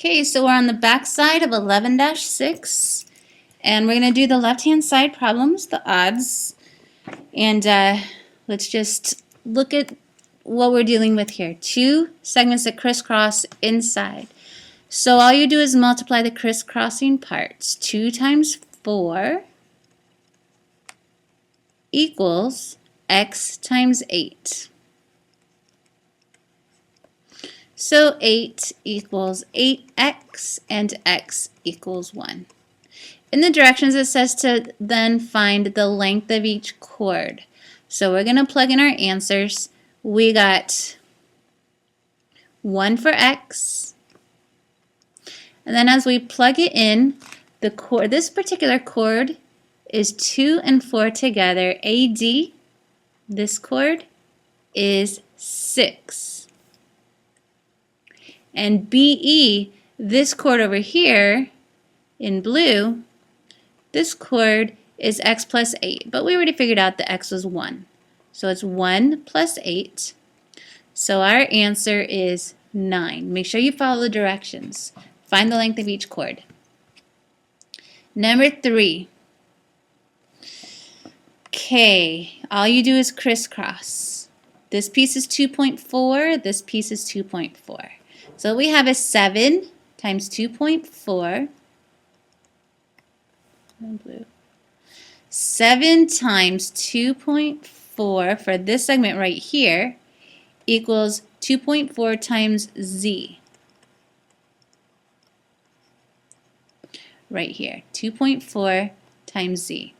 Okay, so we're on the back side of 11-6, and we're going to do the left-hand side problems, the odds, and let's just look at what we're dealing with here. Two segments that crisscross inside. So all you do is multiply the crisscrossing parts. 2 times 4 equals x times 8. So 8 equals 8x and x equals 1. In the directions it says to then find the length of each chord. So we're going to plug in our answers. We got 1 for x. And then as we plug it in, the chord, this particular chord is 2 and 4 together. AD, this chord, is 6. And BE, this chord over here in blue, this chord is x plus 8. But we already figured out that x was 1. So it's 1 plus 8. So our answer is 9. Make sure you follow the directions. Find the length of each chord. Number 3. Okay, all you do is crisscross. This piece is 2.4, this piece is 2.4. So what we have is 7 times 2.4. 7 times 2.4 for this segment right here equals 2.4 times z. Right here, 2.4 times z.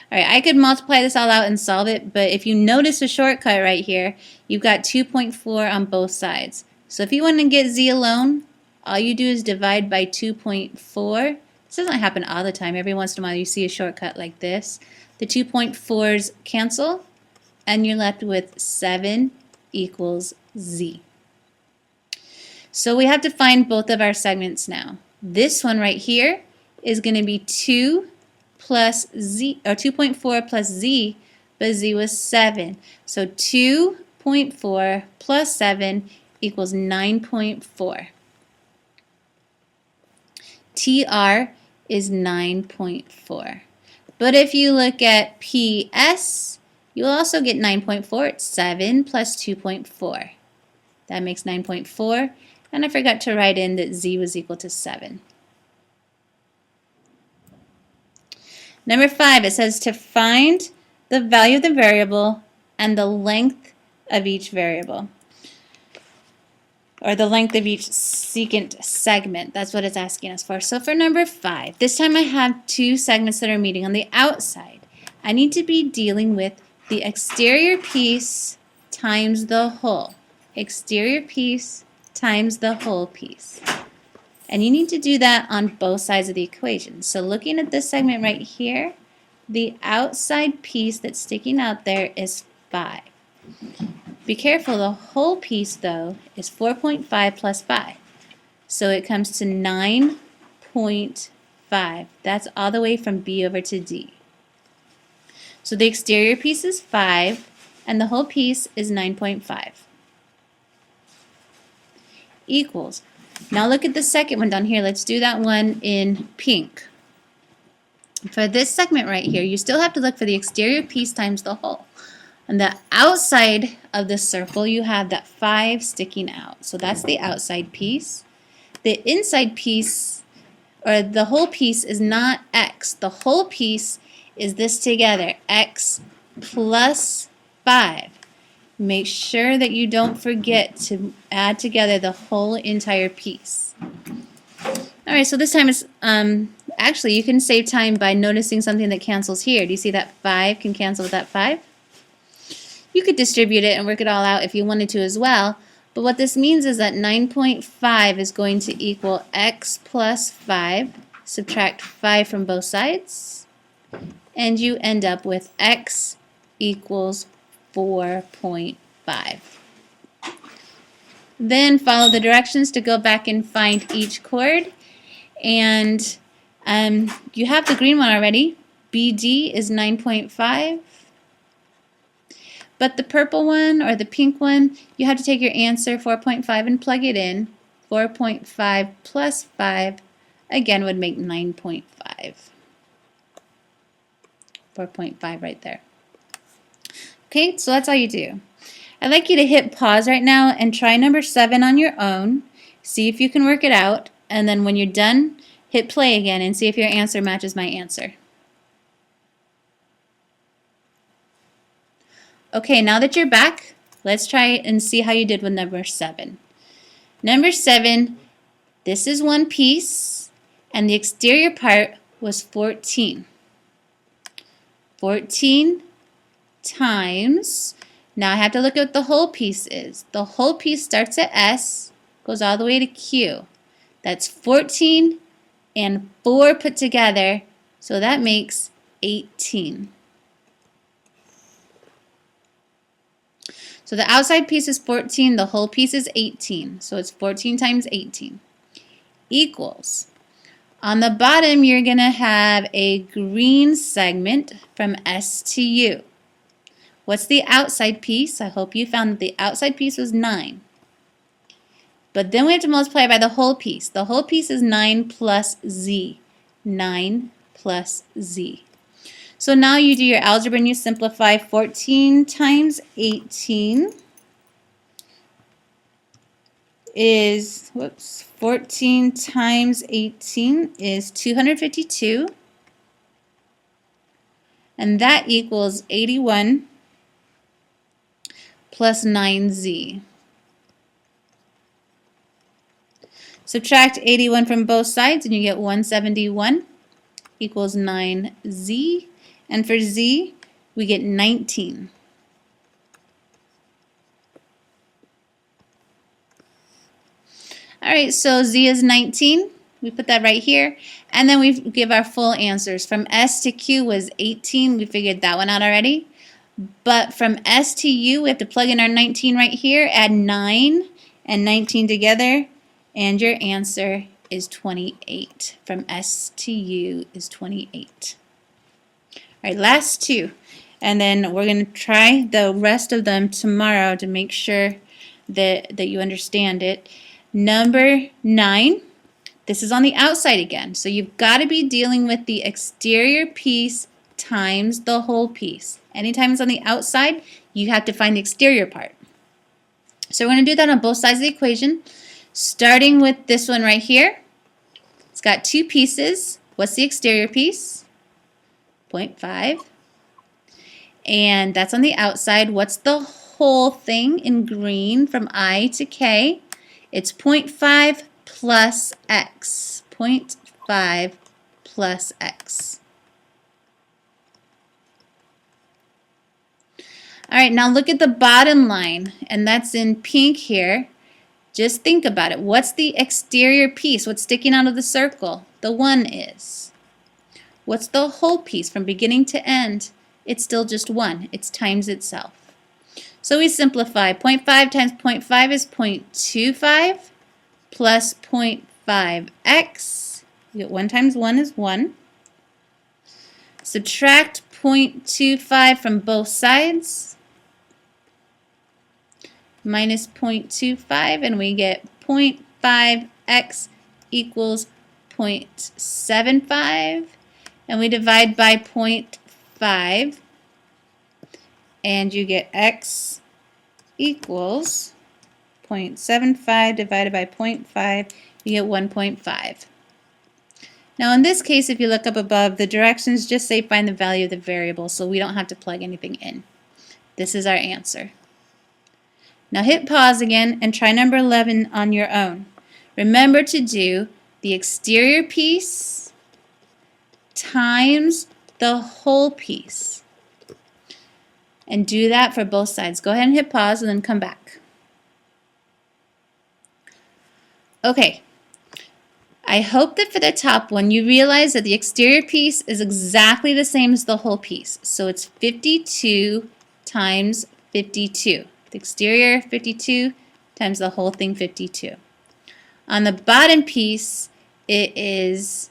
All right, I could multiply this all out and solve it, but if you notice a shortcut right here, you've got 2.4 on both sides. So if you want to get z alone, all you do is divide by 2.4. This doesn't happen all the time. Every once in a while you see a shortcut like this. The 2.4's cancel, and you're left with 7 equals z. So we have to find both of our segments now. This one right here is going to be 2 plus z, or 2.4 plus z, but z was 7. So 2.4 plus 7 equals 9.4. TR is 9.4. But if you look at PS, you'll also get 9.4. It's 7 plus 2.4. That makes 9.4. And I forgot to write in that z was equal to 7. Number 5, it says to find the value of the variable and the length of each variable, or the length of each secant segment. That's what it's asking us for. So for number 5, this time I have 2 segments that are meeting on the outside. I need to be dealing with the exterior piece times the whole. Exterior piece times the whole piece. And you need to do that on both sides of the equation. So looking at this segment right here, the outside piece that's sticking out there is 5. Be careful, the whole piece though is 4.5 plus 5. So it comes to 9.5. That's all the way from B over to D. So the exterior piece is 5 and the whole piece is 9.5. Equals. Now look at the second one down here. Let's do that one in pink. For this segment right here, you still have to look for the exterior piece times the whole. On the outside of the circle, you have that 5 sticking out. So that's the outside piece. The inside piece, or the whole piece, is not x. The whole piece is this together, x plus 5. Make sure that you don't forget to add together the whole entire piece. All right, so this time it's actually you can save time by noticing something that cancels here. Do you see that 5 can cancel with that 5? You could distribute it and work it all out if you wanted to as well. But what this means is that 9.5 is going to equal x plus 5. Subtract 5 from both sides. And you end up with x equals 4.5. Then follow the directions to go back and find each chord. And you have the green one already. BD is 9.5. But the purple one or the pink one, you have to take your answer 4.5 and plug it in. 4.5 plus 5, again, would make 9.5. 4.5 right there. Okay, so that's all you do. I'd like you to hit pause right now and try number 7 on your own. See if you can work it out. And then when you're done, hit play again and see if your answer matches my answer. Okay, now that you're back, let's try and see how you did with number 7. Number 7, this is one piece, and the exterior part was 14. 14 times, now I have to look at what the whole piece is. The whole piece starts at S, goes all the way to Q. That's 14 and 4 put together, so that makes 18. So the outside piece is 14, the whole piece is 18. So it's 14 times 18 equals. On the bottom, you're going to have a green segment from S to U. What's the outside piece? I hope you found that the outside piece was 9. But then we have to multiply by the whole piece. The whole piece is 9 plus Z. 9 plus Z. So now you do your algebra and you simplify. 14 times 18 is, 14 times 18 is 252. And that equals 81 plus 9Z. Subtract 81 from both sides and you get 171 equals 9Z. And for Z, we get 19. All right, so Z is 19. We put that right here. And then we give our full answers. From S to Q was 18. We figured that one out already. But from S to U, we have to plug in our 19 right here, add 9 and 19 together, and your answer is 28. From S to U is 28. All right, last two. And then we're going to try the rest of them tomorrow to make sure that you understand it. Number 9, this is on the outside again. So you've got to be dealing with the exterior piece times the whole piece. Anytime it's on the outside, you have to find the exterior part. So we're going to do that on both sides of the equation. Starting with this one right here. It's got two pieces. What's the exterior piece? 0.5. And that's on the outside. What's the whole thing in green from I to K? It's 0.5 plus X. 0.5 plus X. All right, now look at the bottom line, and that's in pink here. Just think about it. What's the exterior piece? What's sticking out of the circle? The 1 is. What's the whole piece from beginning to end? It's still just 1. It's times itself. So we simplify. 0.5 times 0.5 is 0.25 plus 0.5x. You get 1 times 1 is 1. Subtract 0.25 from both sides. Minus 0.25, and we get 0.5x equals 0.75. And we divide by 0.5, and you get x equals 0.75 divided by 0.5, you get 1.5. Now in this case, if you look up above, the directions just say find the value of the variable, so we don't have to plug anything in. This is our answer. Now hit pause again and try number 11 on your own. Remember to do the exterior piece times the whole piece. And do that for both sides. Go ahead and hit pause and then come back. Okay. I hope that for the top one you realize that the exterior piece is exactly the same as the whole piece. So it's 52 times 52. The exterior 52 times the whole thing 52. On the bottom piece, it is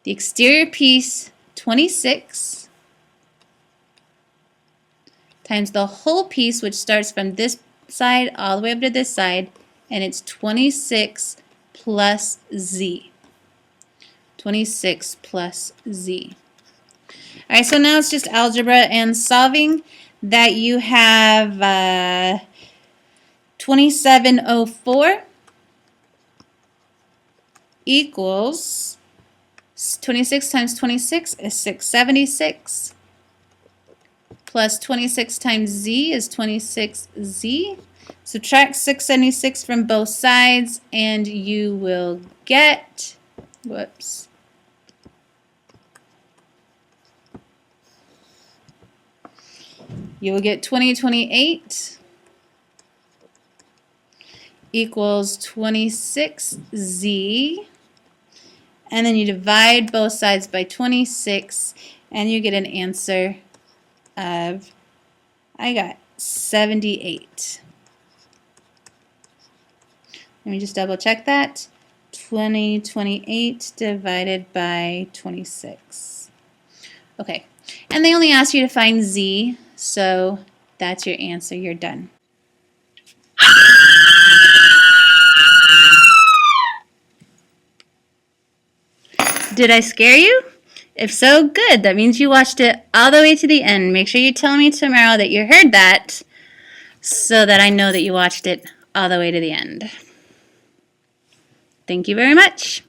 the exterior piece 26 times the whole piece, which starts from this side all the way up to this side, and it's 26 plus z. 26 plus z. All right, so now it's just algebra and solving. That you have 2704 equals 26 times 26 is 676. Plus 26 times z is 26z. Subtract 676 from both sides and you will get, whoops, you will get 2028 equals 26z, and then you divide both sides by 26 and you get an answer of, I got 78. Let me just double check that. 2028 divided by 26. Okay, and they only ask you to find z, so that's your answer. You're done. Did I scare you? If so, good. That means you watched it all the way to the end. Make sure you tell me tomorrow that you heard that so that I know that you watched it all the way to the end. Thank you very much.